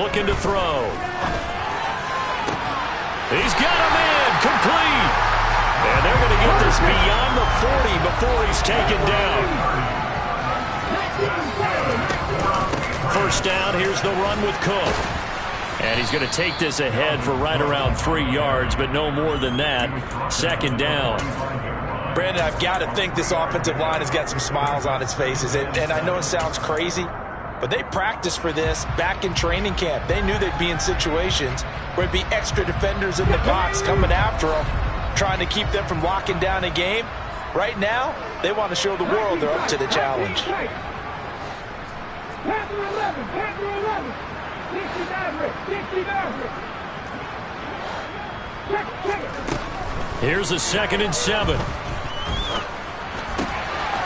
Looking to throw. He's got a man complete. And they're going to get this beyond the 40 before he's taken down. First down, here's the run with Cook. And he's going to take this ahead for right around 3 yards, but no more than that. 2nd down. Brandon, I've got to think this offensive line has got some smiles on its faces. And I know it sounds crazy, but they practiced for this back in training camp. They knew they'd be in situations where there'd be extra defenders in the box coming after them, trying to keep them from locking down a game. Right now, they want to show the world they're up to the challenge. Panther 11, Panther 11. 60 Maverick. Check it. Here's a 2nd and 7.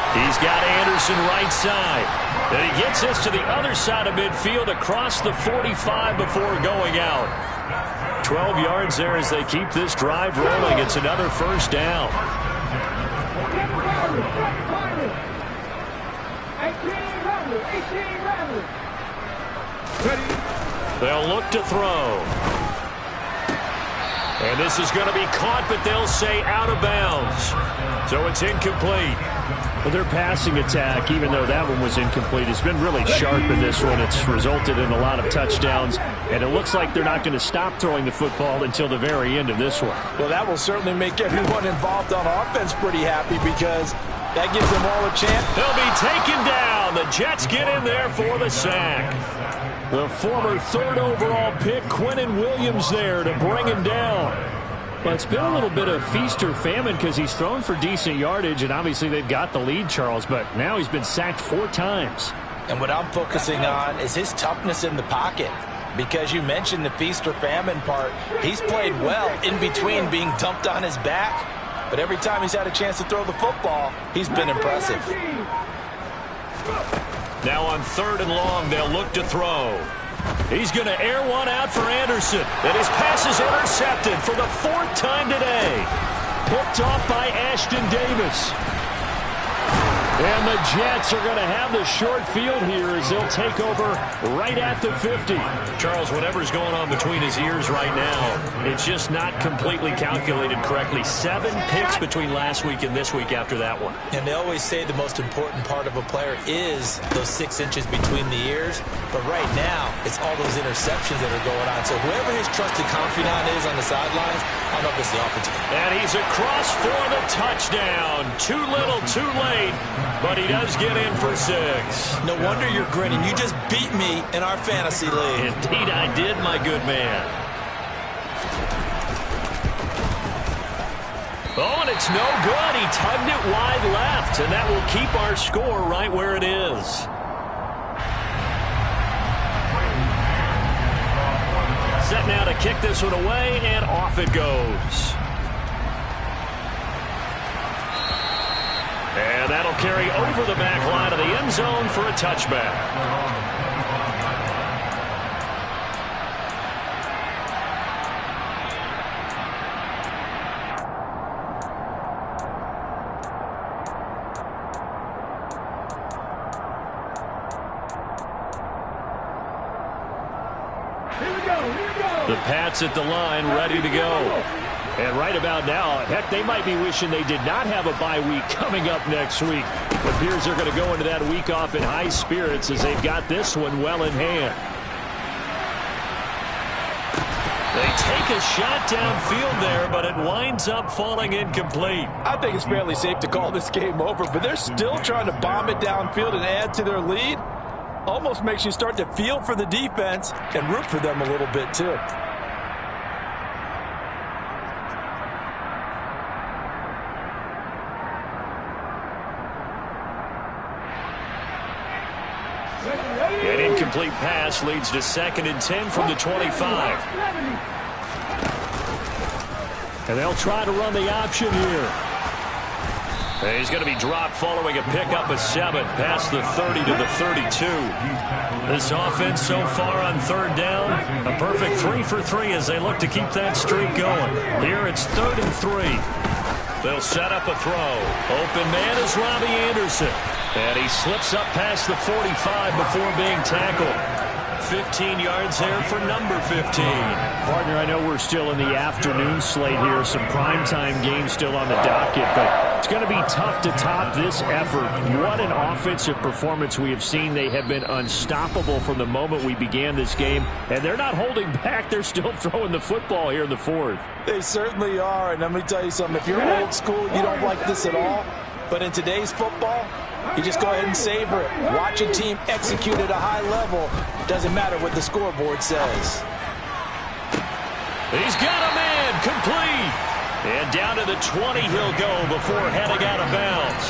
He's got Anderson right side. Then he gets this to the other side of midfield across the 45 before going out. 12 yards there as they keep this drive rolling. It's another first down. 18 They'll look to throw. And this is going to be caught, but they'll say out of bounds. So it's incomplete. Well, their passing attack, even though that one was incomplete, has been really sharp in this one. It's resulted in a lot of touchdowns, and it looks like they're not going to stop throwing the football until the very end of this one. Well, that will certainly make everyone involved on offense pretty happy because that gives them all a chance. They'll be taken down. The Jets get in there for the sack. The former 3rd overall pick, Quinnen Williams, there to bring him down. Well, it's been a little bit of feast or famine because he's thrown for decent yardage, and obviously they've got the lead, Charles, but now he's been sacked 4 times. And what I'm focusing on is his toughness in the pocket. Because you mentioned the feast or famine part, he's played well in between being dumped on his back. But every time he's had a chance to throw the football, he's been impressive. Now on 3rd and long, they'll look to throw. He's going to air one out for Anderson. And his pass is intercepted for the 4th time today. Picked off by Ashton Davis. And the Jets are going to have the short field here as they'll take over right at the 50. Charles, whatever's going on between his ears right now, it's just not completely calculated correctly. 7 picks between last week and this week after that one. And they always say the most important part of a player is those 6 inches between the ears. But right now, it's all those interceptions that are going on. So whoever his trusted confidant is on the sidelines, I don't know if it's the offensive. And he's across for the touchdown. Too little, too late. But he does get in for 6. No wonder you're grinning. You just beat me in our fantasy league. Indeed I did, my good man. Oh, and it's no good. He tugged it wide left, and that will keep our score right where it is. Set now to kick this one away, and off it goes. carry over the back line of the end zone for a touchback. The Pats at the line, ready to go. And right about now, heck, they might be wishing they did not have a bye week coming up next week. It appears they're going to go into that week off in high spirits as they've got this one well in hand. They take a shot downfield there, but it winds up falling incomplete. I think it's fairly safe to call this game over, but they're still trying to bomb it downfield and add to their lead. Almost makes you start to feel for the defense and root for them a little bit, too. An incomplete pass leads to 2nd and 10 from the 25. And they'll try to run the option here. He's going to be dropped following a pickup of 7 past the 30 to the 32. This offense so far on 3rd down, a perfect 3 for 3 as they look to keep that streak going. Here it's 3rd and 3. They'll set up a throw. Open man is Robbie Anderson. And he slips up past the 45 before being tackled. 15 yards there for number 15. Partner, I know we're still in the afternoon slate here. Some primetime games still on the docket, but it's going to be tough to top this effort. What an offensive performance we have seen. They have been unstoppable from the moment we began this game, and they're not holding back. They're still throwing the football here in the 4th. They certainly are, and let me tell you something. If you're old school, you don't like this at all. But in today's football, you just go ahead and savor it. Watch a team execute at a high level. Doesn't matter what the scoreboard says. He's got a man complete. And down to the 20 he'll go before heading out of bounds.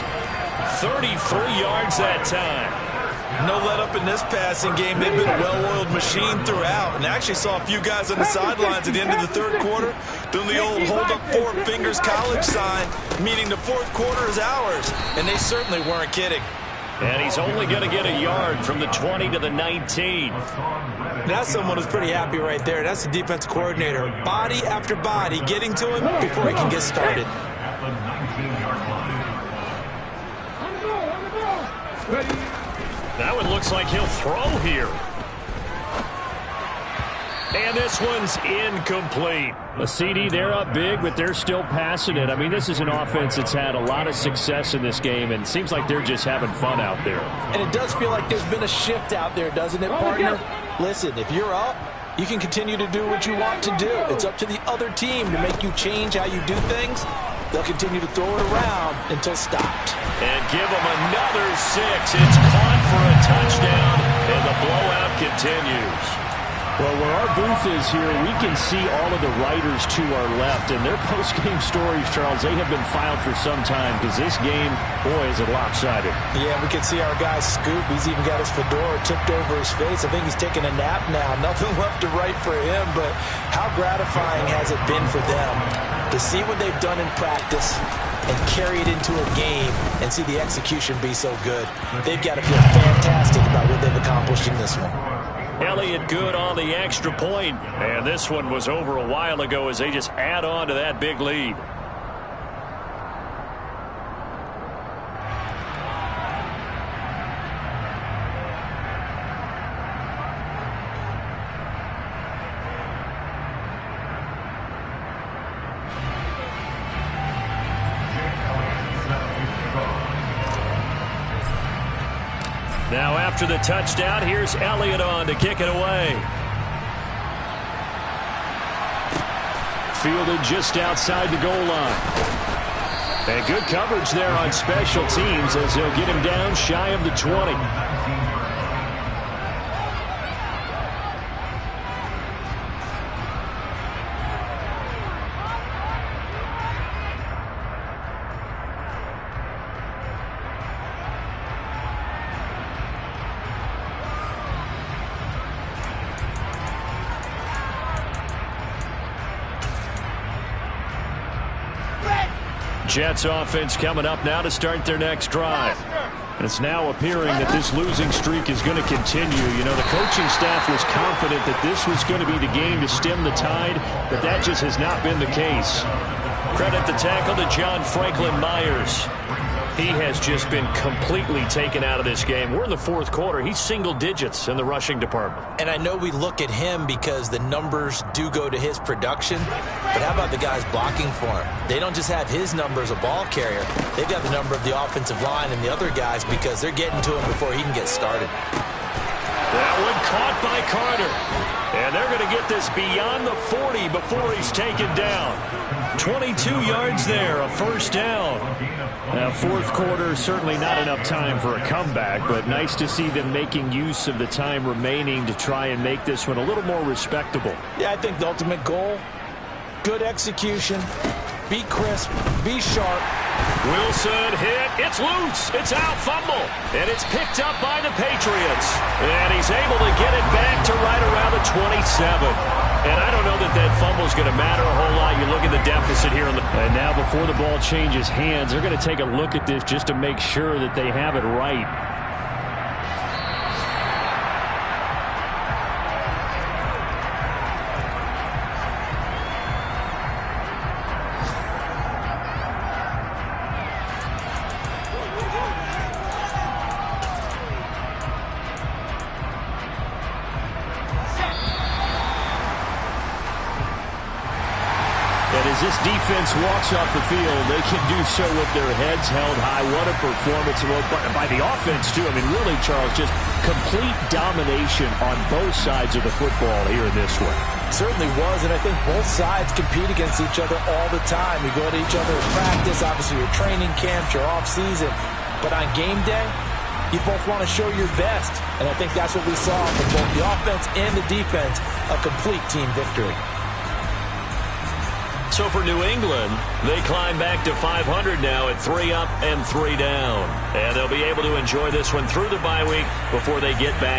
33 yards that time. No let up in this passing game. They've been a well-oiled machine throughout. And actually saw a few guys on the sidelines at the end of the 3rd quarter doing the old hold up 4 fingers college sign, meaning the 4th quarter is ours. And they certainly weren't kidding. And he's only going to get a yard from the 20 to the 19. That's someone who's pretty happy right there. That's the defense coordinator. Body after body getting to him before he can get started. That one looks like he'll throw here. And this one's incomplete. A CD, they're up big, but they're still passing it. I mean, this is an offense that's had a lot of success in this game, and it seems like they're just having fun out there. And it does feel like there's been a shift out there, doesn't it, partner? Listen, if you're up, you can continue to do what you want to do. It's up to the other team to make you change how you do things. They'll continue to throw it around until stopped. And give them another 6. It's caught for a touchdown, and the blowout continues. Well, where our booth is here, we can see all of the writers to our left, and their post-game stories, Charles, they have been filed for some time because this game, boy, is it lopsided. Yeah, we can see our guy Scoop. He's even got his fedora tipped over his face. I think he's taking a nap now. Nothing left to write for him, but how gratifying has it been for them to see what they've done in practice and carry it into a game and see the execution be so good. They've got to feel fantastic about what they've accomplished in this one. Elliott good on the extra point. And this one was over a while ago as they just add on to that big lead. Now after the touchdown, here's Elliott on to kick it away. Fielded just outside the goal line. And good coverage there on special teams as they'll get him down shy of the 20. Jets offense coming up now to start their next drive. And it's now appearing that this losing streak is going to continue. You know, the coaching staff was confident that this was going to be the game to stem the tide, but that just has not been the case. Credit the tackle to John Franklin Myers. He has just been completely taken out of this game. We're in the fourth quarter. He's single digits in the rushing department. And I know we look at him because the numbers do go to his production, but how about the guys blocking for him? They don't just have his number as a ball carrier. They've got the number of the offensive line and the other guys because they're getting to him before he can get started. That one caught by Carter. And they're going to get this beyond the 40 before he's taken down. 22 yards there, a first down. Now, fourth quarter, certainly not enough time for a comeback, but nice to see them making use of the time remaining to try and make this one a little more respectable. Yeah, I think the ultimate goal, good execution, be crisp, be sharp. Wilson hit. It's loose. It's out. Fumble. And it's picked up by the Patriots. And he's able to get it back to right around the 27. And I don't know that that fumble is going to matter a whole lot. You look at the deficit here. And now before the ball changes hands, they're going to take a look at this just to make sure that they have it right. As this defense walks off the field, they can do so with their heads held high. What a performance by the offense, too. I mean, really, Charles, just complete domination on both sides of the football here in this one. Certainly was, and I think both sides compete against each other all the time. You go to each other in practice, obviously your training camps, your off-season. But on game day, you both want to show your best. And I think that's what we saw from both the offense and the defense, a complete team victory. So for New England, they climb back to 500 now at 3 up and 3 down. And they'll be able to enjoy this one through the bye week before they get back.